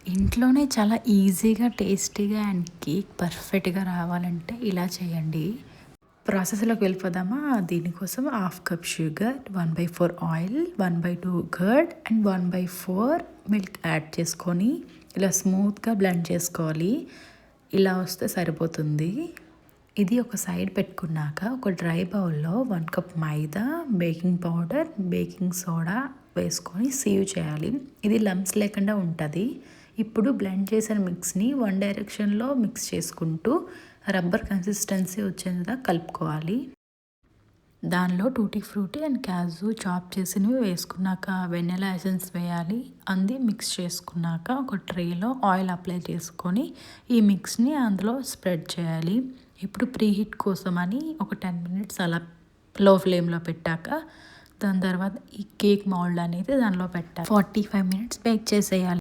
ఇంట్లోనే చాలా ఈజీగా, టేస్టీగా అండ్ కేక్ పర్ఫెక్ట్‌గా రావాలంటే ఇలా చేయండి. ప్రాసెస్‌లోకి వెళ్ళిపోదామా? దీనికోసం half cup sugar, 1/4 oil, 1/2 curd and 1/4 milk add చేసుకొని ఇలా స్మూత్‌గా బ్లెండ్ చేసుకోవాలి. ఇలా వస్తే సరిపోతుంది. ఇది ఒక సైడ్ పెట్టుకున్నాక ఒక డ్రై బౌల్‌లో 1 cup maida, baking powder, baking soda వేసుకొని సీవ్ చేయాలి. ఇది లంప్స్ లేకుండా ఉంటది. ఇప్పుడు బ్లెండ్ చేసిన మిక్స్‌ని వన్ డైరెక్షన్‌లో మిక్స్ చేసుకుంటూ రబ్బర్ కన్సిస్టెన్సీ వచ్చేంత కలుపుకోవాలి. దానిలో టూటీ ఫ్రూటీ అండ్ క్యాజు చాప్ చేసినవి వేసుకున్నాక వెనిలా ఎసెన్స్ వేయాలి. అంది మిక్స్ చేసుకున్నాక ఒక ట్రేలో ఆయిల్ అప్లై చేసుకొని ఈ మిక్స్‌ని అందులో స్ప్రెడ్ చేయాలి. ఇప్పుడు ప్రీ హీట్ కోసమని ఒక 10 మినిట్స్ అలా లో ఫ్లేమ్‌లో పెట్టాక దాని తర్వాత ఈ కేక్ మౌల్డ్ అనేది దానిలో పెట్టాలి. 45 మినిట్స్ బేక్ చేసేయాలి.